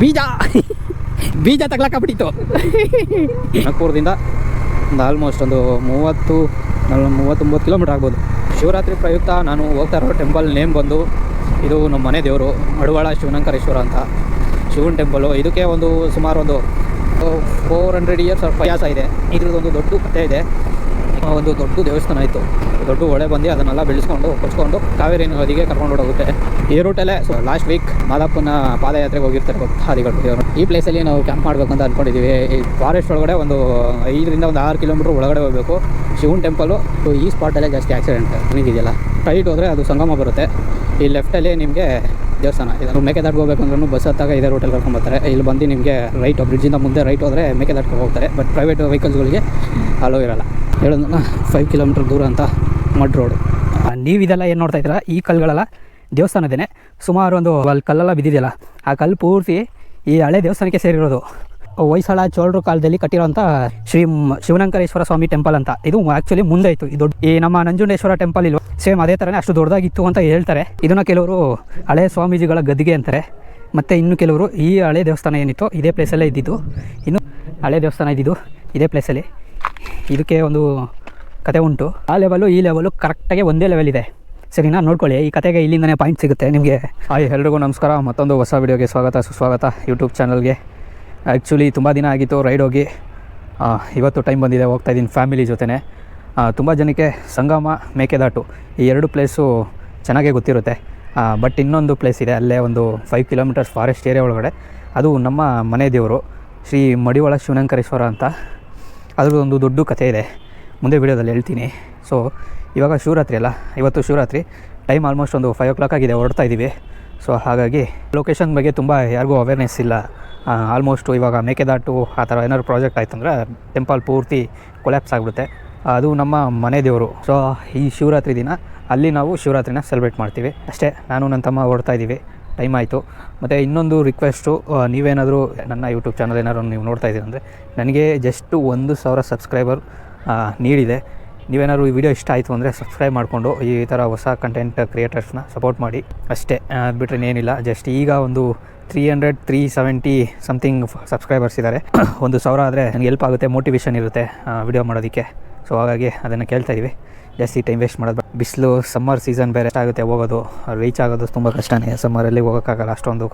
ಬೀಜ ತಗ್ಲಾಕಬಿಟ್ಟಿತ್ತು. ನಾಗ್ಪುರದಿಂದ ಒಂದು ಆಲ್ಮೋಸ್ಟ್ ಒಂದು 30-39 ಕಿಲೋಮೀಟ್ರ್ ಆಗ್ಬೋದು. ಶಿವರಾತ್ರಿ ಪ್ರಯುಕ್ತ ನಾನು ಹೋಗ್ತಾ ಇರೋ ಟೆಂಪಲ್ ನೇಮ್ ಬಂದು ಇದು ನಮ್ಮ ಮನೆ ದೇವರು ಮಡಿವಾಳ ಶಿವನಂಕರೇಶ್ವರ ಅಂತ ಶಿವನ ಟೆಂಪಲು. ಇದಕ್ಕೆ ಒಂದು ಸುಮಾರು ಒಂದು 400 ಇಯರ್ಸ್ ಇತಿಹಾಸ ಇದೆ. ಇದ್ರದ್ದೊಂದು ದೊಡ್ಡ ಕಥೆ ಇದೆ. ಒಂದು ದೊಡ್ಡ ದೇವಸ್ಥಾನ ಇತ್ತು, ದೊಡ್ಡ ಹೊಳೆ ಬಂದು ಅದನ್ನೆಲ್ಲ ಬೆಳೆಸ್ಕೊಂಡು ಕೊಚ್ಕೊಂಡು ಕಾವೇರಿ ನದಿಗೆ ಕರ್ಕೊಂಡು ಹೋಗುತ್ತೆ. ಈ ರೂಟಲ್ಲೇ ಲಾಸ್ಟ್ ವೀಕ್ ಮಾದಾಪುನ ಪಾದಯಾತ್ರೆಗೆ ಹೋಗಿರ್ತಾರೆ ಭಕ್ತಾದಿಗಳು. ಈ ಪ್ಲೇಸಲ್ಲಿ ನಾವು ಕ್ಯಾಂಪ್ ಮಾಡಬೇಕು ಅಂತ ಅಂದ್ಕೊಂಡಿದ್ದೀವಿ. ಈ ಫಾರೆಸ್ಟ್ ಒಳಗಡೆ ಒಂದು 5ರಿಂದ 6 ಕಿಲೋಮೀಟ್ರ್ ಒಳಗಡೆ ಹೋಗಬೇಕು. ಶಿವನ ಟೆಂಪಲು ಈ ಸ್ಪಾಟಲ್ಲೇ ಜಾಸ್ತಿ ಆಕ್ಸಿಡೆಂಟ್ ಇದೆಯಲ್ಲ. ರೈಟ್ ಹೋದರೆ ಅದು ಸಂಗಮ ಬರುತ್ತೆ. ಈ ಲೆಫ್ಟಲ್ಲಿ ನಿಮಗೆ ದೇವಸ್ಥಾನ. ಇದನ್ನು ಮೇಕೆದಾಟಿಗೆ ಹೋಗ್ಬೇಕು ಅಂದ್ರೂ ಬಸ್ ಹತ್ತಾಗ ಇದೇ ರೂಟಲ್ಲಿ ಕರ್ಕೊಂಡ್ಬರ್ತಾರೆ. ಇಲ್ಲಿ ಬಂದು ನಿಮಗೆ ರೈಟ್ ಬ್ರಿಡ್ಜಿಂದ ಮುಂದೆ ರೈಟ್ ಹೋದರೆ ಮೇಕೆದಾಟಿಗೆ ಹೋಗ್ತಾರೆ. ಬಟ್ ಪ್ರೈವೇಟ್ ವೆಹಿಕಲ್ಸ್ಗಳಿಗೆ ಅಲೋ ಇರೋಲ್ಲ. ಹೇಳೋದನ್ನ 5 ಕಿಲೋಮೀಟ್ರ್ ದೂರ ಅಂತ ಮಡ್ ರೋಡ್. ನೀವು ಇದೆಲ್ಲ ಏನು ನೋಡ್ತಾ ಇದ್ದೀರಾ, ಈ ಕಲ್ಲುಗಳೆಲ್ಲ ದೇವಸ್ಥಾನದೇ. ಸುಮಾರು ಒಂದು ಅಲ್ಲಿ ಕಲ್ಲೆಲ್ಲ ಬಿದ್ದಿದೆಯಲ್ಲ, ಆ ಕಲ್ಲು ಪೂರ್ತಿ ಈ ಹಳೆ ದೇವಸ್ಥಾನಕ್ಕೆ ಸೇರಿರೋದು. ಹೊಯ್ಸಳ ಚೋಳರು ಕಾಲದಲ್ಲಿ ಕಟ್ಟಿರೋಂಥ ಶ್ರೀ ಶಿವನಂಕರೇಶ್ವರ ಸ್ವಾಮಿ ಟೆಂಪಲ್ ಅಂತ. ಇದು ಆ್ಯಕ್ಚುಲಿ ಮುಂದೆ ಇತ್ತು. ಇದು ಈ ನಮ್ಮ ನಂಜುಂಡೇಶ್ವರ ಟೆಂಪಲ್ ಇಲ್ವ, ಸೇಮ್ ಅದೇ ಥರನೇ ಅಷ್ಟು ದೊಡ್ಡದಾಗಿತ್ತು ಅಂತ ಹೇಳ್ತಾರೆ. ಇದನ್ನು ಕೆಲವರು ಹಳೆ ಸ್ವಾಮೀಜಿಗಳ ಗದ್ದಿಗೆ ಅಂತಾರೆ. ಮತ್ತು ಇನ್ನು ಕೆಲವರು ಈ ಹಳೆ ದೇವಸ್ಥಾನ ಏನಿತ್ತು ಇದೇ ಪ್ಲೇಸಲ್ಲೇ ಇದ್ದಿದ್ದು. ಇನ್ನು ಹಳೆ ದೇವಸ್ಥಾನ ಇದ್ದಿದ್ದು ಇದೇ ಪ್ಲೇಸಲ್ಲಿ. ಇದಕ್ಕೆ ಒಂದು ಕತೆ ಉಂಟು. ಆ ಲೆವೆಲು ಈ ಲೆವೆಲು ಕರೆಕ್ಟಾಗಿ ಒಂದೇ ಲೆವೆಲ್ ಇದೆ. ಸರಿನಾ, ನೋಡ್ಕೊಳ್ಳಿ. ಈ ಕತೆಗೆ ಇಲ್ಲಿಂದನೇ ಪಾಯಿಂಟ್ ಸಿಗುತ್ತೆ ನಿಮಗೆ. ಹಾಯ್, ಎಲ್ರಿಗೂ ನಮಸ್ಕಾರ. ಮತ್ತೊಂದು ಹೊಸ ವಿಡಿಯೋಗೆ ಸುಸ್ವಾಗತ ಯೂಟ್ಯೂಬ್ ಚಾನಲ್ಗೆ. ಆ್ಯಕ್ಚುಲಿ ತುಂಬ ದಿನ ಆಗಿತ್ತು ರೈಡ್ ಹೋಗಿ. ಇವತ್ತು ಟೈಮ್ ಬಂದಿದೆ, ಹೋಗ್ತಾಯಿದ್ದೀನಿ ಫ್ಯಾಮಿಲಿ ಜೊತೆನೇ. ತುಂಬ ಜನಕ್ಕೆ ಸಂಗಮ, ಮೇಕೆದಾಟು ಈ 2 ಪ್ಲೇಸು ಚೆನ್ನಾಗೇ ಗೊತ್ತಿರುತ್ತೆ. ಬಟ್ ಇನ್ನೊಂದು ಪ್ಲೇಸ್ ಇದೆ, ಅಲ್ಲೇ ಒಂದು 5 ಕಿಲೋಮೀಟರ್ಸ್ ಫಾರೆಸ್ಟ್ ಏರಿಯಾ ಒಳಗಡೆ. ಅದು ನಮ್ಮ ಮನೆ ದೇವರು ಶ್ರೀ ಮಡಿವಾಳ ಶಿವನಂಕರೇಶ್ವರ ಅಂತ. ಅದರದ್ದೊಂದು ದೊಡ್ಡ ಕಥೆ ಇದೆ, ಮುಂದೆ ವಿಡಿಯೋದಲ್ಲಿ ಹೇಳ್ತೀನಿ. ಸೊ ಇವಾಗ ಶಿವರಾತ್ರಿ ಅಲ್ಲ, ಇವತ್ತು ಶಿವರಾತ್ರಿ. ಟೈಮ್ ಆಲ್ಮೋಸ್ಟ್ ಒಂದು 5 o'clock ಆಗಿದೆ, ಹೊರಡ್ತಾ ಇದ್ದೀವಿ. ಸೊ ಹಾಗಾಗಿ ಲೊಕೇಶನ್ ಬಗ್ಗೆ ತುಂಬ ಯಾರಿಗೂ ಅವೇರ್ನೆಸ್ ಇಲ್ಲ. ಆಲ್ಮೋಸ್ಟು ಇವಾಗ ಮೇಕೆದಾಟು ಆ ಥರ ಏನಾದ್ರು ಪ್ರಾಜೆಕ್ಟ್ ಆಯ್ತು ಅಂದರೆ ಟೆಂಪಲ್ ಪೂರ್ತಿ ಕೊಲ್ಯಾಪ್ಸ್ ಆಗಿಬಿಡುತ್ತೆ. ಅದು ನಮ್ಮ ಮನೆ ದೇವರು. ಸೊ ಈ ಶಿವರಾತ್ರಿ ದಿನ ಅಲ್ಲಿ ನಾವು ಶಿವರಾತ್ರಿನ ಸೆಲೆಬ್ರೇಟ್ ಮಾಡ್ತೀವಿ ಅಷ್ಟೇ. ನಾನು ನನ್ನ ತಮ್ಮ ಹೊರಡ್ತಾ ಇದ್ದೀವಿ, ಟೈಮ್ ಆಯಿತು. ಮತ್ತು ಇನ್ನೊಂದು ರಿಕ್ವೆಸ್ಟು, ನೀವೇನಾದರೂ ನನ್ನ ಯೂಟ್ಯೂಬ್ ಚಾನಲ್ ಏನಾದ್ರು ನೀವು ನೋಡ್ತಾ ಇದ್ದೀರಿ ಅಂದರೆ, ನನಗೆ ಜಸ್ಟು 1,000 ಸಬ್ಸ್ಕ್ರೈಬರ್ ನೀಡಿದೆ. ನೀವೇನಾದ್ರು ಈ ವಿಡಿಯೋ ಇಷ್ಟ ಆಯಿತು ಅಂದರೆ ಸಬ್ಸ್ಕ್ರೈಬ್ ಮಾಡಿಕೊಂಡು ಈ ಥರ ಹೊಸ ಕಂಟೆಂಟ್ ಕ್ರಿಯೇಟರ್ಸ್ನ ಸಪೋರ್ಟ್ ಮಾಡಿ ಅಷ್ಟೇ. ಅದು ಬಿಟ್ಟರೆ ಏನಿಲ್ಲ. ಜಸ್ಟ್ ಈಗ ಒಂದು 370 ಸಮಥಿಂಗ್ ಸಬ್ಸ್ಕ್ರೈಬರ್ಸ್ ಇದ್ದಾರೆ. 1,000 ಆದರೆ ನನಗೆ ಹೆಲ್ಪ್ ಆಗುತ್ತೆ, ಮೋಟಿವೇಶನ್ ಇರುತ್ತೆ ವಿಡಿಯೋ ಮಾಡೋದಕ್ಕೆ. ಸೊ ಹಾಗಾಗಿ ಅದನ್ನು ಕೇಳ್ತಾ ಇದ್ದೀವಿ. ಜಾಸ್ತಿ ಟೈಮ್ ವೇಸ್ಟ್ ಮಾಡೋದು. ಬಿಸಿಲು, ಸಮ್ಮರ್ ಸೀಸನ್ ಬೇರೆ ಆಗುತ್ತೆ, ಹೋಗೋದು ರೀಚ್ ಆಗೋದು ತುಂಬ ಕಷ್ಟನೇ. ಸಮ್ಮರಲ್ಲಿ ಹೋಗೋಕ್ಕಾಗಲ್ಲ, ಅಷ್ಟೊಂದು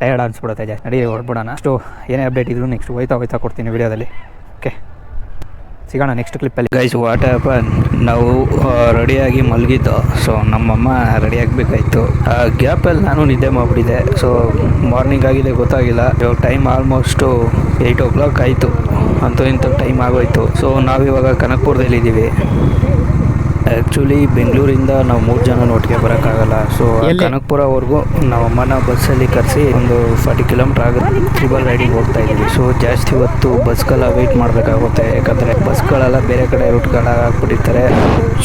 ಟಯರ್ಡ್ ಅನಿಸ್ಬಿಡುತ್ತೆ. ಜಾಸ್ತಿ ನಡಿ ಹೊರಡ್ಬಿಡೋಣ. ಅಷ್ಟು ಏನೇ ಅಪ್ಡೇಟ್ ಇದ್ರು ನೆಕ್ಸ್ಟ್ ಹೋಯ್ತಾ ಕೊಡ್ತೀನಿ ವಿಡಿಯೋದಲ್ಲಿ. ಓಕೆ, ಸಿಗೋಣ ನೆಕ್ಸ್ಟ್ ಕ್ಲಿಪ್ಪಲ್ಲಿ. ಗೈಸ್, ವಾಟ್ ಹ್ಯಾಪನ್, ನಾವು ರೆಡಿಯಾಗಿ ಮಲಗಿದ್ದು. ಸೊ ನಮ್ಮಮ್ಮ ರೆಡಿ ಆಗಬೇಕಾಯ್ತು. ಆ ಗ್ಯಾಪಲ್ಲಿ ನಾನು ನಿದ್ದೆ ಮಾಡಿಬಿಟ್ಟಿದ್ದೆ. ಸೊ ಮಾರ್ನಿಂಗ್ ಆಗಿದೆ ಗೊತ್ತಾಗಿಲ್ಲ. ಇವಾಗ ಟೈಮ್ ಆಲ್ಮೋಸ್ಟು 8 o'clock ಆಯಿತು. ಅಂತೂ ಇಂಥ ಟೈಮ್ ಆಗೋಯ್ತು. ಸೊ ನಾವಿವಾಗ ಕನಕಪುರದಲ್ಲಿದ್ದೀವಿ. ಆ್ಯಕ್ಚುಲಿ ಬೆಂಗಳೂರಿಂದ ನಾವು 3 ಜನ ಒಟ್ಟಿಗೆ ಬರೋಕ್ಕಾಗಲ್ಲ. ಸೊ ಕನಕಪುರವರೆಗೂ ನಾವು ಅಮ್ಮನ ಬಸ್ಸಲ್ಲಿ ಕರೆಸಿ ಒಂದು 40 ಕಿಲೋಮೀಟ್ರ್ ಆಗುತ್ತೆ. ಟ್ರಿಬಲ್ ರೈಡಿಂಗ್ ಹೋಗ್ತಾ ಇದ್ದೀವಿ. ಸೊ ಜಾಸ್ತಿ ಹೊತ್ತು ಬಸ್ಗೆಲ್ಲ ವೆಯ್ಟ್ ಮಾಡಬೇಕಾಗುತ್ತೆ, ಯಾಕಂದರೆ ಬಸ್ಗಳೆಲ್ಲ ಬೇರೆ ಕಡೆ ರೂಟ್ಗಳ ಹಾಕ್ಬಿಟ್ಟಿರ್ತಾರೆ.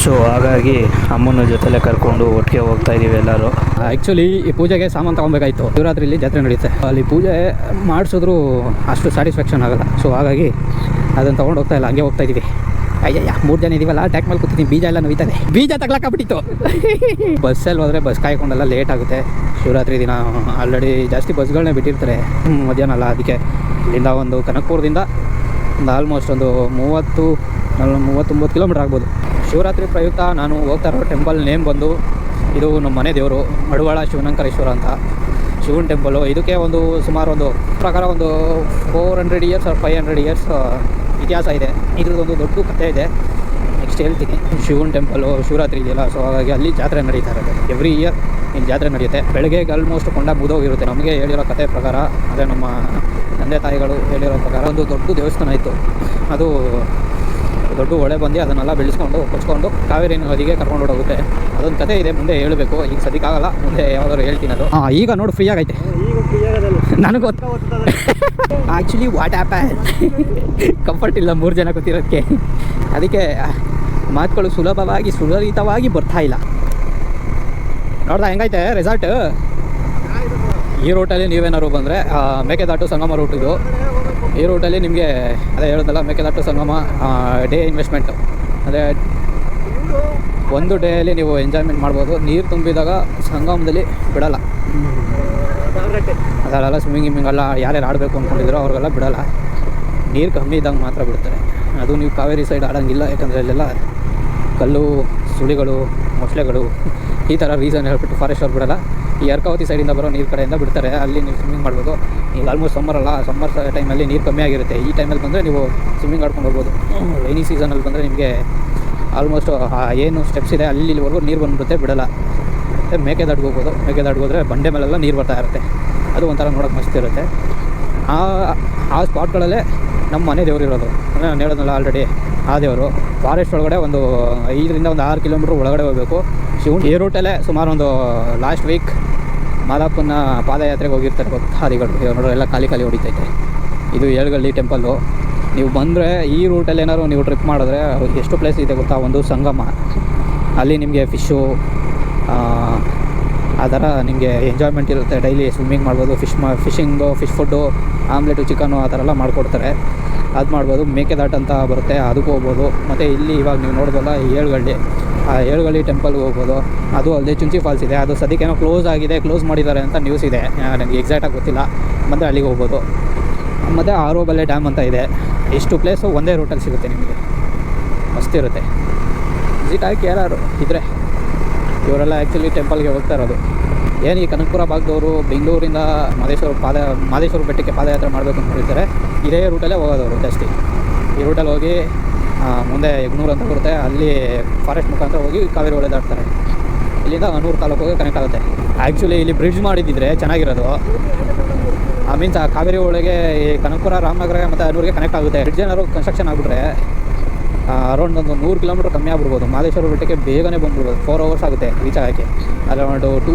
ಸೊ ಹಾಗಾಗಿ ಅಮ್ಮನ ಜೊತೆಲೇ ಕರ್ಕೊಂಡು ಒಟ್ಟಿಗೆ ಹೋಗ್ತಾ ಇದ್ದೀವಿ ಎಲ್ಲರೂ. ಆ್ಯಕ್ಚುಲಿ ಈ ಪೂಜೆಗೆ ಸಾಮಾನು ತೊಗೊಬೇಕಾಯ್ತು. ಶಿವರಾತ್ರಿಲಿ ಜಾತ್ರೆ ನಡೆಯುತ್ತೆ. ಅಲ್ಲಿ ಪೂಜೆ ಮಾಡಿಸಿದ್ರು ಅಷ್ಟು ಸ್ಯಾಟಿಸ್ಫ್ಯಾಕ್ಷನ್ ಆಗೋಲ್ಲ. ಸೊ ಹಾಗಾಗಿ ಅದನ್ನು ತೊಗೊಂಡು ಹೋಗ್ತಾ ಇಲ್ಲ, ಹಂಗೆ ಹೋಗ್ತಾ ಇದ್ದೀವಿ. ಅಯ್ಯಯ್ಯ, 3 ಜನ ಇದೀವಲ್ಲ, ಟ್ಯಾಕ್ ಮೇಲೆ ಕೂತಿದ್ದೀನಿ. ಬೀಜ ಎಲ್ಲ ನೋಯ್ತದೆ, ಬೀಜ ತಗ್ಲಾಕಬಿಟ್ಟಿತ್ತು. ಬಸ್ಸಲ್ಲಿ ಹೋದರೆ ಬಸ್ ಕಾಯ್ಕೊಂಡೆಲ್ಲ ಲೇಟ್ ಆಗುತ್ತೆ. ಶಿವರಾತ್ರಿ ದಿನ ಆಲ್ರೆಡಿ ಜಾಸ್ತಿ ಬಸ್ಗಳನ್ನೇ ಬಿಟ್ಟಿರ್ತಾರೆ ಮಧ್ಯಾಹ್ನ ಅಲ್ಲ. ಅದಕ್ಕೆ ಇಲ್ಲಿಂದ ಒಂದು ಕನಕಪುರದಿಂದ ಒಂದು ಆಲ್ಮೋಸ್ಟ್ ಒಂದು 30-39 ಕಿಲೋಮೀಟ್ರ್ ಆಗ್ಬೋದು. ಶಿವರಾತ್ರಿ ಪ್ರಯುಕ್ತ ನಾನು ಹೋಗ್ತಾ ಇರೋ ಟೆಂಪಲ್ ನೇಮ್ ಬಂದು ಇದು ನಮ್ಮ ಮನೆ ದೇವರು ಮಡಿವಾಳ ಶಿವನಂಕರೇಶ್ವರ ಅಂತ ಶಿವನ ಟೆಂಪಲು. ಇದಕ್ಕೆ ಒಂದು ಸುಮಾರು ಒಂದು ಪ್ರಕಾರ ಒಂದು 400 ಇಯರ್ಸ್ 500 ಇಯರ್ಸ್ ಇತಿಹಾಸ ಇದೆ. ಇದ್ರದ್ದೊಂದು ದೊಡ್ಡ ಕಥೆ ಇದೆ, ನೆಕ್ಸ್ಟ್ ಹೇಳ್ತೀನಿ. ಶಿವನ ಟೆಂಪಲು ಶಿವರಾತ್ರಿ ಇದೆಯಲ್ಲ, ಸೊ ಹಾಗಾಗಿ ಅಲ್ಲಿ ಜಾತ್ರೆ ನಡೀತಾ ಇರುತ್ತೆ. ಎವ್ರಿ ಇಯರ್ ಇಲ್ಲಿ ಜಾತ್ರೆ ನಡೆಯುತ್ತೆ. ಬೆಳಗ್ಗೆ ಆಲ್ಮೋಸ್ಟ್ ಕೊಂಡ ಮುಗಿದೋಗಿರುತ್ತೆ. ನಮಗೆ ಹೇಳಿರೋ ಕಥೆ ಪ್ರಕಾರ, ಅದೇ ನಮ್ಮ ತಂದೆ ತಾಯಿಗಳು ಹೇಳಿರೋ ಪ್ರಕಾರ ಒಂದು ದೊಡ್ಡ ದೇವಸ್ಥಾನ ಇತ್ತು. ಅದು ದೊಡ್ಡ ಹೊಳೆ ಬಂದು ಅದನ್ನೆಲ್ಲ ಬೆಳೆಸ್ಕೊಂಡು ಕೊಚ್ಕೊಂಡು ಕಾವೇರಿ ನದಿಗೆ ಕರ್ಕೊಂಡು ಹೋಗುತ್ತೆ. ಅದೊಂದು ಕಥೆ ಇದೆ, ಮುಂದೆ ಹೇಳಬೇಕು. ಈಗ ಸದ್ಯಕ್ಕಾಗಲ್ಲ, ಮುಂದೆ ಯಾವಾಗಾದ್ರು ಹೇಳ್ತೀನಿ ಅದು. ಈಗ ನೋಡು ಫ್ರೀ ಆಗೈತೆ. ನನಗೆ ಗೊತ್ತು ಆ್ಯಕ್ಚುಲಿ ವಾಟ್ ಹ್ಯಾಪನ್. ಕಂಫರ್ಟ್ ಇಲ್ಲ 3 ಜನ ಕೂತಿರೋದಕ್ಕೆ. ಅದಕ್ಕೆ ಮಾತುಗಳು ಸುಲಲಿತವಾಗಿ ಬರ್ತಾ ಇಲ್ಲ. ನೋಡ್ದಾ ಹೆಂಗೈತೆ ರೆಸಾರ್ಟ್. ಈ ರೂಟಲ್ಲಿ ನೀವೇನಾದ್ರು ಬಂದರೆ ಮೇಕೆದಾಟು ಸಂಗಮ ರೂಟ್ ಇದು. ಈ ರೂಟಲ್ಲಿ ನಿಮಗೆ ಅದೇ ಹೇಳೋದಲ್ಲ, ಮೇಕೆದಾಟು ಸಂಗಮ ಡೇ ಇನ್ವೆಸ್ಟ್ಮೆಂಟು. ಅದೇ ಒಂದು ಡೇಯಲ್ಲಿ ನೀವು ಎಂಜಾಯ್ಮೆಂಟ್ ಮಾಡ್ಬೋದು. ನೀರು ತುಂಬಿದಾಗ ಸಂಗಮದಲ್ಲಿ ಬಿಡಲ್ಲ. ಅದರಲ್ಲ ಸ್ವಿಮ್ಮಿಂಗ್ ಎಲ್ಲ ಯಾರ್ಯಾರು ಆಡಬೇಕು ಅಂದ್ಕೊಂಡಿದ್ರು ಅವ್ರಿಗೆಲ್ಲ ಬಿಡೋಲ್ಲ. ನೀರು ಕಮ್ಮಿ ಇದ್ದಾಗ ಮಾತ್ರ ಬಿಡ್ತಾರೆ. ಅದು ನೀವು ಕಾವೇರಿ ಸೈಡ್ ಆಡೋಂಗಿಲ್ಲ, ಯಾಕಂದರೆ ಅಲ್ಲೆಲ್ಲ ಕಲ್ಲು ಸುಳಿಗಳು ಮೊಸಳೆಗಳು ಈ ಥರ ರೀಸನ್ ಹೇಳ್ಬಿಟ್ಟು ಫಾರೆಸ್ಟ್ ಅವ್ರು ಬಿಡೋಲ್ಲ. ಈ ಅರ್ಕಾವತಿ ಸೈಡಿಂದ ಬರೋ ನೀರು ಕಡೆಯಿಂದ ಬಿಡ್ತಾರೆ. ಅಲ್ಲಿ ನೀವು ಸ್ವಿಮ್ಮಿಂಗ್ ಮಾಡ್ಬೋದು. ಈಗ ಆಲ್ಮೋಸ್ಟ್ ಸಮ್ಮರ್ ಟೈಮಲ್ಲಿ ನೀರು ಕಮ್ಮಿ ಆಗಿರುತ್ತೆ. ಈ ಟೈಮಲ್ಲಿ ಬಂದರೆ ನೀವು ಸ್ವಿಮ್ಮಿಂಗ್ ಆಡ್ಕೊಂಡು ಹೋಗ್ಬೋದು. ರೈನಿ ಸೀಸನಲ್ಲಿ ಬಂದರೆ ನಿಮಗೆ ಆಲ್ಮೋಸ್ಟ್ ಏನು ಸ್ಟೆಪ್ಸ್ ಇದೆ ಅಲ್ಲಿವರೆಗೂ ನೀರು ಬಂದುಬಿಡುತ್ತೆ, ಬಿಡೋಲ್ಲ. ಮತ್ತು ಮೇಕೆದಾಟಿಗೆ ಹೋಗ್ಬೋದು. ಮೇಕೆದಾಟಿಗೆ ಬಂಡೆ ಮೇಲೆಲ್ಲ ನೀರು ಬರ್ತಾ ಇರುತ್ತೆ. ಅದು ಒಂಥರ ನೋಡೋಕೆ ಮಸ್ತ್ ಇರುತ್ತೆ. ಆ ಸ್ಪಾಟ್ಗಳಲ್ಲೇ ನಮ್ಮ ಮನೆ ದೇವರು ಇರೋದು. ಅಂದರೆ ನಾನು ಹೇಳೋದಲ್ಲ ಆಲ್ರೆಡಿ, ಆ ದೇವರು ಫಾರೆಸ್ಟ್ ಒಳಗಡೆ ಒಂದು 5ರಿಂದ 6 ಕಿಲೋಮೀಟ್ರ್ ಒಳಗಡೆ ಹೋಗಬೇಕು. ಈ ರೂಟಲ್ಲೇ ಸುಮಾರು ಒಂದು ಲಾಸ್ಟ್ ವೀಕ್ ಮಾದಾಪುರನ ಪಾದಯಾತ್ರೆಗೆ ಹೋಗಿರ್ತಾರೆ ಭಕ್ತಾದಿಗಳು. ನೋಡೋ ಎಲ್ಲ ಖಾಲಿ ಹೊಡಿತೈತೆ. ಇದು ಏಳುಗಳ್ಳಿ ಟೆಂಪಲ್ಲು. ನೀವು ಬಂದರೆ ಈ ರೂಟಲ್ಲಿ ಏನಾದ್ರು ನೀವು ಟ್ರಿಪ್ ಮಾಡಿದ್ರೆ ಎಷ್ಟು ಪ್ಲೇಸ್ ಇದೆ ಗೊತ್ತಾ. ಒಂದು ಸಂಗಮ, ಅಲ್ಲಿ ನಿಮಗೆ ಫಿಶ್ಶು ಆ ಥರ ನಿಮಗೆ ಎಂಜಾಯ್ಮೆಂಟ್ ಇರುತ್ತೆ. ಡೈಲಿ ಸ್ವಿಮ್ಮಿಂಗ್ ಮಾಡ್ಬೋದು, fishing, fish food, omelette, chicken ಆ ಥರ ಎಲ್ಲ ಮಾಡಿಕೊಡ್ತಾರೆ. ಅದು ಮಾಡ್ಬೋದು. ಮೇಕೆದಾಟು ಅಂತ ಬರುತ್ತೆ, ಅದಕ್ಕೂ ಹೋಗ್ಬೋದು. ಮತ್ತು ಇಲ್ಲಿ ಇವಾಗ ನೀವು ನೋಡ್ಬೋದಲ್ಲ ಏಳುಗಳ್ಳಿ, ಆ ಏಳುಗಳ್ಳಿ ಟೆಂಪಲ್ಗೆ ಹೋಗ್ಬೋದು. ಅದು ಅಲ್ಲದೆ ಚುಂಚಿ ಫಾಲ್ಸ್ ಇದೆ. ಅದು ಸದ್ಯಕ್ಕೇನೋ ಕ್ಲೋಸ್ ಮಾಡಿದ್ದಾರೆ ಅಂತ ನ್ಯೂಸ್ ಇದೆ, ನನಗೆ ಎಕ್ಸಾಕ್ಟಾಗಿ ಗೊತ್ತಿಲ್ಲ. ಮತ್ತು ಅಲ್ಲಿಗೆ ಹೋಗ್ಬೋದು. ಮತ್ತು ಆರೋಬಲ್ಲೆ ಡ್ಯಾಮ್ ಅಂತ ಇದೆ. ಎಷ್ಟು ಪ್ಲೇಸು ಒಂದೇ ರೂಟಲ್ಲಿ ಸಿಗುತ್ತೆ ನಿಮಗೆ, ಮಸ್ತಿರುತ್ತೆ. ವಿಸಿಟ್ ಆಗಿ ಯಾರು ಇದ್ದರೆ ಇವರೆಲ್ಲ ಆ್ಯಕ್ಚುಲಿ ಟೆಂಪಲ್ಗೆ ಹೋಗ್ತಾ ಇರೋದು. ಏನು ಈ ಕನಕಪುರ ಭಾಗದವರು ಬೆಂಗಳೂರಿಂದ ಮಾದೇಶ್ವರ ಬೆಟ್ಟಕ್ಕೆ ಪಾದಯಾತ್ರೆ ಮಾಡಬೇಕು ಅಂತ ಹೇಳ್ತಾರೆ. ಇದೇ ರೂಟಲ್ಲೇ ಹೋಗೋದವರು ಜಾಸ್ತಿ. ಈ ರೂಟಲ್ಲಿ ಹೋಗಿ ಮುಂದೆ ಯಗ್ನೂರು ಅಂತ ಬರುತ್ತೆ, ಅಲ್ಲಿ ಫಾರೆಸ್ಟ್ ಮುಖಾಂತರ ಹೋಗಿ ಕಾವೇರಿ ಒಳ್ಳೆ ದಾಟ್ತಾರೆ. ಇಲ್ಲಿಂದ ಅನೂರು ತಾಲೂಕಿಗೆ ಕನೆಕ್ಟ್ ಆಗುತ್ತೆ. ಆ್ಯಕ್ಚುಲಿ ಇಲ್ಲಿ ಬ್ರಿಡ್ಜ್ ಮಾಡಿದ್ದಿದ್ರೆ ಚೆನ್ನಾಗಿರೋದು. ಮೀನ್ಸ್ ಆ ಕಾವೇರಿ ಒಳಗೆ ಈ ಕನಕಪುರ, ರಾಮನಗರ ಮತ್ತು ಅನೂರಿಗೆ ಕನೆಕ್ಟ್ ಆಗುತ್ತೆ. ಬ್ರಿಡ್ಜ್ ಏನಾದ್ರು ಕನ್ಸ್ಟ್ರಕ್ಷನ್ ಆಗಿಬಿಟ್ರೆ ಅರೌಂಡ್ ಒಂದು 100 ಕಿಲೋಮೀಟ್ರ್ ಕಮ್ಮಿ ಆಗ್ಬಿಡ್ಬೋದು. ಮಾದೇಶ್ವರ ಬೆಟ್ಟಕ್ಕೆ ಬೇಗನೆ ಬಂದ್ಬಿಡ್ಬೋದು. 4 ಅವರ್ಸ್ ಆಗುತ್ತೆ ರೀಚ್ ಆಗೋಕ್ಕೆ. ಅರೌಂಡು 2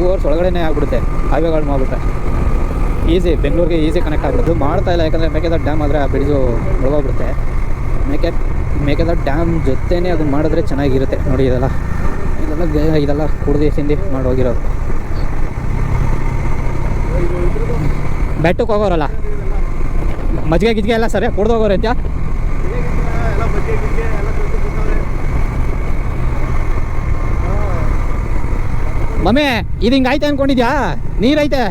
ಅವರ್ಸ್ ಒಳಗಡೆ ಆಗಿಬಿಡುತ್ತೆ ಹೈವೇಗಳು ಮಾಡಿಬಿಟ್ರೆ. ಈಸಿ, ಬೆಂಗಳೂರಿಗೆ ಈಸಿ ಕನೆಕ್ಟ್ ಆಗಿಬಿಡೋದು. ಮಾಡ್ತಾಯಿಲ್ಲ, ಯಾಕಂದರೆ ಮೇಕೆದಾಟು ಡ್ಯಾಮ್ ಆದರೆ ಆ ಬ್ರಿಡ್ಜು ಮುಳುಗೋಗ್ಬಿಡುತ್ತೆ. ಮೇಕೆದಾಟು ಡ್ಯಾಮ್ ಜೊತೆನೇ ಅದು ಮಾಡಿದ್ರೆ ಚೆನ್ನಾಗಿರುತ್ತೆ. ನೋಡಿ ಇದೆಲ್ಲ ಕುಡ್ದು ತಿಂದು ಮಾಡಿ ಹೋಗಿರೋದು. ಬೆಟ್ಟಕ್ಕೆ ಹೋಗೋರಲ್ಲ, ಮಜ್ಜಿಗೆ ಎಲ್ಲ ಸರಿ ಕುಡ್ದು ಹೋಗೋರು ಅಂತ. ಮಮ್ಮಿ ಇದು ಹಿಂಗೆ ಐತೆ ಅಂದ್ಕೊಂಡಿದ್ಯಾ? ನೀರೈತೆ.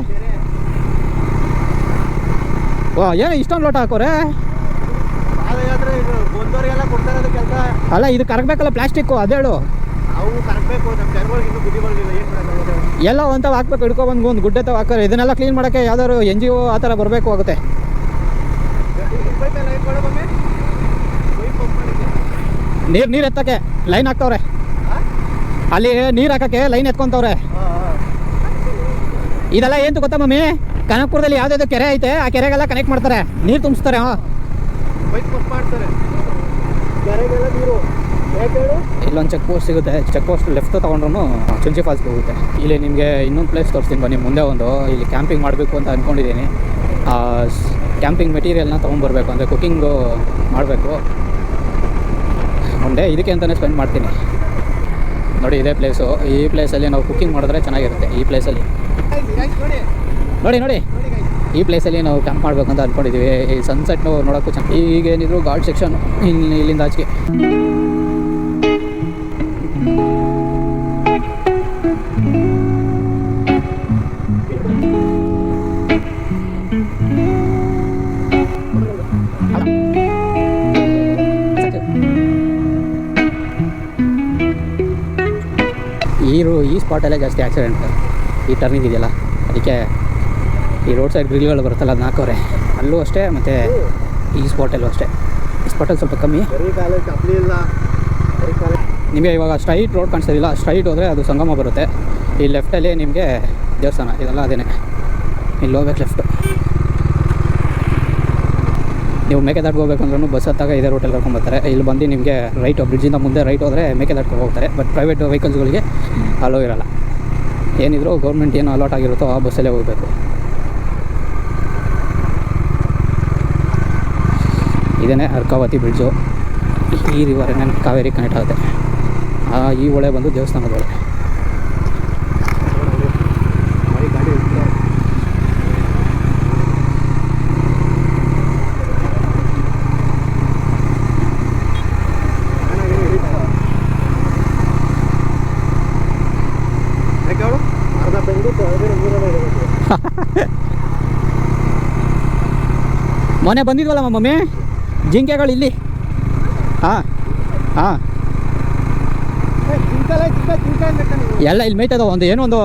ವಾ, ಏನು ಇಷ್ಟೊಂದು ಲೋಟ ಹಾಕೋರೆ? ಅಲ್ಲ, ಇದು ಕರಗಬೇಕಲ್ಲ ಪ್ಲಾಸ್ಟಿಕ್ಕು, ಅದೇಳು. ಎಲ್ಲ ಒಂಥವ ಹಾಕ್ಬೇಕು, ಹಿಡ್ಕೊಬಂದು ಒಂದು ಗುಡ್ಡೆ ತವ ಹಾಕೋರು. ಇದನ್ನೆಲ್ಲ ಕ್ಲೀನ್ ಮಾಡೋಕ್ಕೆ ಯಾವ್ದಾದ್ರು NGO ಆ ಥರ ಬರಬೇಕು ಆಗುತ್ತೆ. ನೀರು ಎತ್ತಕ್ಕೆ ಲೈನ್ ಹಾಕ್ತವ್ರೆ. ಅಲ್ಲಿ ನೀರು ಹಾಕೋಕ್ಕೆ ಲೈನ್ ಎತ್ಕೊತವ್ರೆ. ಇದೆಲ್ಲ ಏನು ಗೊತ್ತಾ ಮಮ್ಮಿ, ಕನಕಪುರದಲ್ಲಿ ಯಾವುದಾದ್ರು ಕೆರೆ ಐತೆ, ಆ ಕೆರೆಗೆಲ್ಲ ಕನೆಕ್ಟ್ ಮಾಡ್ತಾರೆ, ನೀರು ತುಂಬಿಸ್ತಾರೆ. ಇಲ್ಲೊಂದು ಚೆಕ್ ಪೋಸ್ಟ್ ಸಿಗುತ್ತೆ. ಚೆಕ್ ಪೋಸ್ಟ್ ಲೆಫ್ಟ್ ತೊಗೊಂಡ್ರು ಚುಂಚಿ ಫಾಲ್ಸ್ಗೆ ಹೋಗುತ್ತೆ. ಇಲ್ಲಿ ನಿಮಗೆ ಇನ್ನೊಂದು ಪ್ಲೇಸ್ ತೋರಿಸ್ತೀನಿ ಬನ್ನಿ. ಮುಂದೆ ಇಲ್ಲಿ ಕ್ಯಾಂಪಿಂಗ್ ಮಾಡಬೇಕು ಅಂತ ಅಂದ್ಕೊಂಡಿದ್ದೀನಿ. ಕ್ಯಾಂಪಿಂಗ್ ಮೆಟೀರಿಯಲ್ನ ತೊಗೊಂಡ್ಬರ್ಬೇಕು, ಅಂದರೆ ಕುಕ್ಕಿಂಗು ಮಾಡಬೇಕು. ಒನ್ ಡೇ ಇದಕ್ಕೆ ಅಂತಲೇ ಸ್ಪೆಂಡ್ ಮಾಡ್ತೀನಿ. ನೋಡಿ ಇದೇ ಪ್ಲೇಸು. ಈ ಪ್ಲೇಸಲ್ಲಿ ನಾವು ಕುಕ್ಕಿಂಗ್ ಮಾಡಿದ್ರೆ ಚೆನ್ನಾಗಿರುತ್ತೆ. ಈ ಪ್ಲೇಸಲ್ಲಿ ನೋಡಿ ಈ ಪ್ಲೇಸಲ್ಲಿ ನಾವು ಕ್ಯಾಂಪ್ ಮಾಡಬೇಕು ಅಂತ ಅಂದ್ಕೊಂಡಿದ್ದೀವಿ. ಈ ಸನ್ಸೆಟ್ನು ನೋಡೋಕ್ಕೂ ಚೆನ್ನಾಗಿ. ಈಗೇನಿದ್ರು ಗಾರ್ಡ್ ಸೆಕ್ಷನ್ ಇಲ್ಲಿಂದ ಆಚೆಗೆ. ಈ ಸ್ಪಾಟಲ್ಲೇ ಜಾಸ್ತಿ ಆಕ್ಸಿಡೆಂಟ್. ಈ ಟರ್ನಿಂಗ್ ಇದೆಯಲ್ಲ, ಅದಕ್ಕೆ ಈ ರೋಡ್ ಸೈಡ್ ಗ್ರಿಲ್ಗಳು ಬರುತ್ತಲ್ಲ ಅದನ್ನ ಹಾಕೋರೆ. ಅಲ್ಲೂ ಅಷ್ಟೇ, ಮತ್ತು ಈ ಸ್ಪಾಟಲ್ಲೂ ಅಷ್ಟೇ. ಈ ಸ್ಪಾಟಲ್ಲಿ ಸ್ವಲ್ಪ ಕಮ್ಮಿ. ನಿಮಗೆ ಇವಾಗ ಸ್ಟ್ರೈಟ್ ರೋಡ್ ಕಾಣಿಸ್ತಿಲ್ಲ. ಸ್ಟ್ರೈಟ್ ಹೋದರೆ ಅದು ಸಂಗಮ ಬರುತ್ತೆ. ಈ ಲೆಫ್ಟಲ್ಲಿ ನಿಮಗೆ ದೇವಸ್ಥಾನ, ಇದೆಲ್ಲ ಅದೇನೆ. ಇಲ್ಲಿ ಹೋಗ್ಬೇಕು ಲೆಫ್ಟು. ನೀವು ಮೇಕೆದಾಟಿಗೆ ಹೋಗ್ಬೇಕಂದ್ರೂ ಬಸ್ ಹತ್ತಾಗ ಇದೇ ರೋಟಲ್ಲಿ ಕರ್ಕೊಂಡ್ಬರ್ತಾರೆ. ಇಲ್ಲಿ ಬಂದು ನಿಮಗೆ ರೈಟ್, ಬ್ರಿಡ್ಜಿಂದ ಮುಂದೆ ರೈಟ್ ಹೋದರೆ ಮೇಕೆದಾಟಿಗೆ ಹೋಗ್ತಾರೆ. ಬಟ್ ಪ್ರೈವೇಟ್ ವೆಹಿಕಲ್ಸ್ಗಳಿಗೆ ಅಲೋ ಇರೋಲ್ಲ. ಏನಿದ್ರು ಗೌರ್ಮೆಂಟ್ ಏನು ಅಲಾಟ್ ಆಗಿರುತ್ತೋ ಆ ಬಸ್ಸಲ್ಲೇ ಹೋಗಬೇಕು. ಇದೇ ಅರ್ಕಾವತಿ ಬ್ರಿಡ್ಜು. ಈ ರಿವರ್ ನನ್ನ ಕಾವೇರಿ ಕನೆಕ್ಟ್ ಆಗುತ್ತೆ. ಈ ಹೊಳೆ ಬಂದು ದೇವಸ್ಥಾನದ ಹೊಳೆ. ಮೊನ್ನೆ ಬಂದಿದ್ವಲ್ಲ ಮಮ್ಮಿ ಜಿಂಕೆಗಳು ಇಲ್ಲಿ. ಹಾಂ ಹಾಂ ಎಲ್ಲ ಇಲ್ಲಿ ಮೇಯ್ತದ. ಒಂದು ಏನೋ ಒಂದು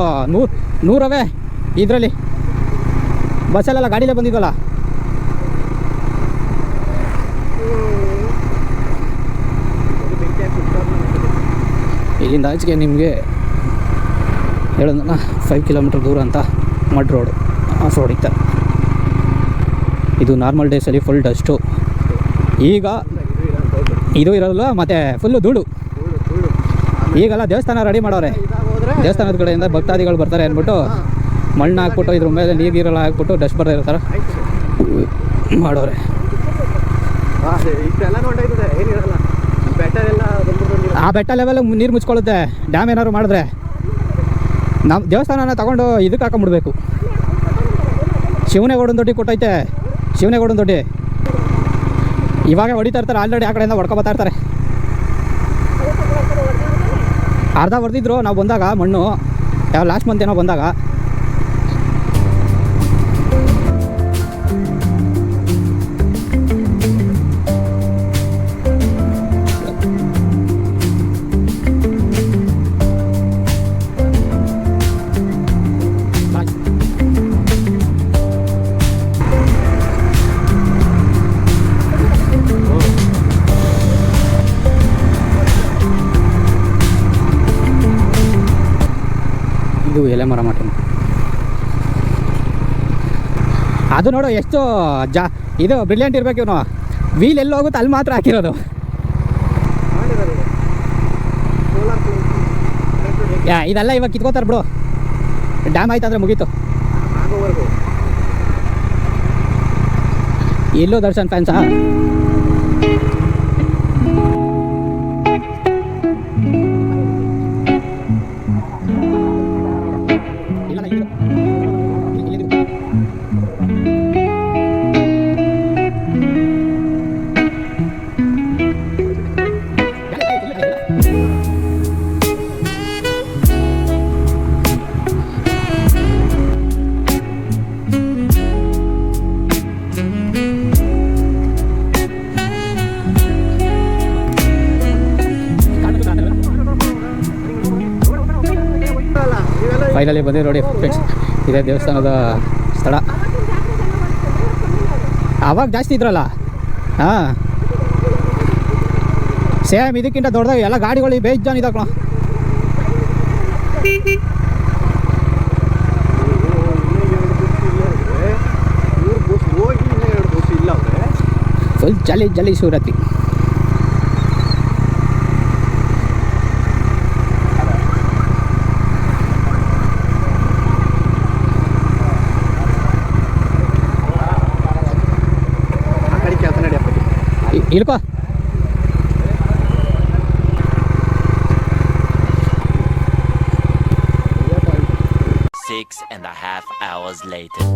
100 ಇದರಲ್ಲಿ ಬಸ್ಸಲ್ಲೆಲ್ಲ ಗಾಡಿಲೇ ಬಂದಿದ್ವಲ್ಲ. ಇಲ್ಲಿಂದ ಆಚೆಗೆ ನಿಮಗೆ ಹೇಳೋದನ್ನ 5 ಕಿಲೋಮೀಟ್ರ್ ದೂರ ಅಂತ ಮಡ್ ರೋಡು ಆಫ್ ರೋಡ್ ಇತ್ತು. ಇದು ನಾರ್ಮಲ್ ಡೇಸಲ್ಲಿ ಫುಲ್ ಡಸ್ಟು. ಈಗ ಇದು ಇರೋಲ್ಲ, ಮತ್ತು ಫುಲ್ಲು ಧೂಳು. ಈಗೆಲ್ಲ ದೇವಸ್ಥಾನ ರೆಡಿ ಮಾಡೋರೆ. ದೇವಸ್ಥಾನದ ಕಡೆಯಿಂದ ಭಕ್ತಾದಿಗಳು ಬರ್ತಾರೆ ಅಂದ್ಬಿಟ್ಟು ಮಣ್ಣು ಹಾಕ್ಬಿಟ್ಟು ಇದ್ರ ಮೇಲೆ ನೀರೆಲ್ಲ ಹಾಕ್ಬಿಟ್ಟು ಡಸ್ಟ್ ಬರ್ತಾ ಥರ ಮಾಡೋರೆ. ಆ ಬೆಟ್ಟ ಲೆವೆಲ್ ನೀರು ಮುಚ್ಕೊಳ್ಳುತ್ತೆ ಡ್ಯಾಮ್ ಏನಾದ್ರು ಮಾಡಿದ್ರೆ. ನಮ್ಮ ದೇವಸ್ಥಾನನ ತಗೊಂಡು ಇದಕ್ಕೆ ಹಾಕೊಂಬಿಡ್ಬೇಕು. ಶಿವನೇಗೌಡನ ದೊಡ್ಡಿ ಕೊಟ್ಟೈತೆ, ಶಿವನೇಗೌಡನ ದೊಡ್ಡಿ ಇವಾಗ ಹೊಡಿತಾ ಇರ್ತಾರೆ. ಆಲ್ರೆಡಿ ಆ ಕಡೆಯಿಂದ ಹೊಡ್ಕೊಬತ್ತಾ ಇರ್ತಾರೆ. ಅರ್ಧ ಹೊಡೆದಿದ್ರು ನಾವು ಬಂದಾಗ ಮಣ್ಣು, ಯಾವ ಲಾಸ್ಟ್ ಮಂತ್ ಏನೋ ಬಂದಾಗ. ಇದು ಎಲೆ ಮರ ಮಟನ್. ಅದು ನೋಡು ಎಷ್ಟು ಇದು ಬ್ರಿಲಿಯಂಟ್ ಇರ್ಬೇಕು. ಇವನು ವೀಲ್ ಎಲ್ಲಿ ಹೋಗುತ್ತೆ ಅಲ್ಲಿ ಮಾತ್ರ ಹಾಕಿರೋದು. ಇದೆಲ್ಲ ಇವಾಗ ಕಿತ್ಕೋತಾರೆ ಬಿಡು. ಡ್ಯಾಮ್ ಆಯ್ತು ಅಂದರೆ ಮುಗೀತು. ಎಲ್ಲೋ ದರ್ಶನ್ ಫ್ಯಾನ್ಸಾ? ಫೈನಲಿ ಬಂದಿದೆ ನೋಡಿ ಫ್ರೆಂಡ್ಸ್. ಇದೇ ದೇವಸ್ಥಾನದ ಸ್ಥಳ. ಆವಾಗ ಜಾಸ್ತಿ ಇದ್ರಲ್ಲ. ಹಾಂ, ಸೇಮ್ ಇದಕ್ಕಿಂತ ದೊಡ್ಡದಾಗಿ ಎಲ್ಲ ಗಾಡಿಗಳು ಬೇಜಾನ್ ಇದಾಕಣ. ಫುಲ್ ಜಲಿ ಜಲಿ ಶಿವರಾತ್ರಿ. ಇಲ್ಕೋ 6.5 hours later.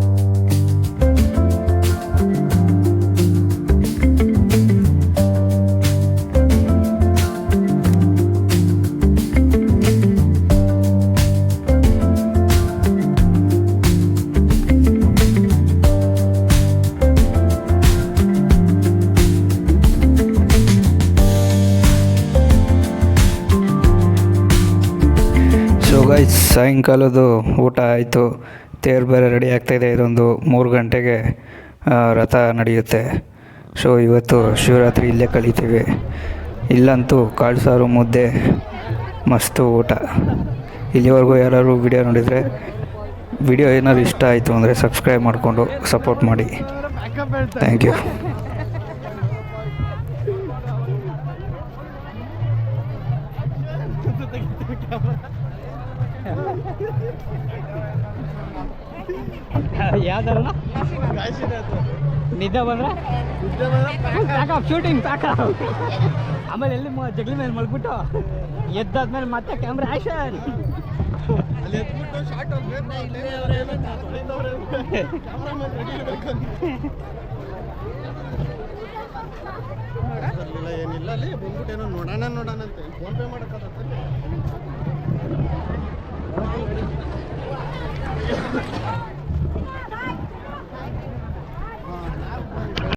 ಗೈಸ್, ಸಾಯಂಕಾಲದ್ದು ಊಟ ಆಯಿತು. ತೇರು ಬೇರೆ ರೆಡಿ ಆಗ್ತಾಯಿದೆ. ಇದೊಂದು 3 ಗಂಟೆಗೆ ರಥ ನಡೆಯುತ್ತೆ. ಸೊ ಇವತ್ತು ಶಿವರಾತ್ರಿ ಇಲ್ಲೇ ಕಳೀತೀವಿ. ಇಲ್ಲಂತೂ ಕಾಳು ಸಾರು, ಮುದ್ದೆ, ಮಸ್ತು ಊಟ. ಇಲ್ಲಿವರೆಗೂ ಯಾರು ವಿಡಿಯೋ ನೋಡಿದರೆ, ವಿಡಿಯೋ ಏನಾದ್ರು ಇಷ್ಟ ಆಯಿತು ಅಂದರೆ ಸಬ್ಸ್ಕ್ರೈಬ್ ಮಾಡಿಕೊಂಡು ಸಪೋರ್ಟ್ ಮಾಡಿ. Thank you. ಯಾವ್ದಾರ ನಿದ್ದೆ ಬಂದ್ರೆ ಶೂಟಿಂಗ್ ಸಾಕ. ಆಮೇಲೆ ಎಲ್ಲಿ ಜಗಲಿ ಮೇಲೆ ಮಲ್ಬಿಟ್ಟು ಎದ್ದಾದ್ಮೇಲೆ ಮತ್ತೆ ಕ್ಯಾಮ್ರಾ ಆಕ್ಷನ್. ಏನಿಲ್ಲ ಅಲ್ಲಿ ಬಂದ್ಬಿಟ್ಟು ಏನೋ ನೋಡೋಣಂತೆ ಫೋನ್ ಪೇ ಮಾಡಕ್ಕೆ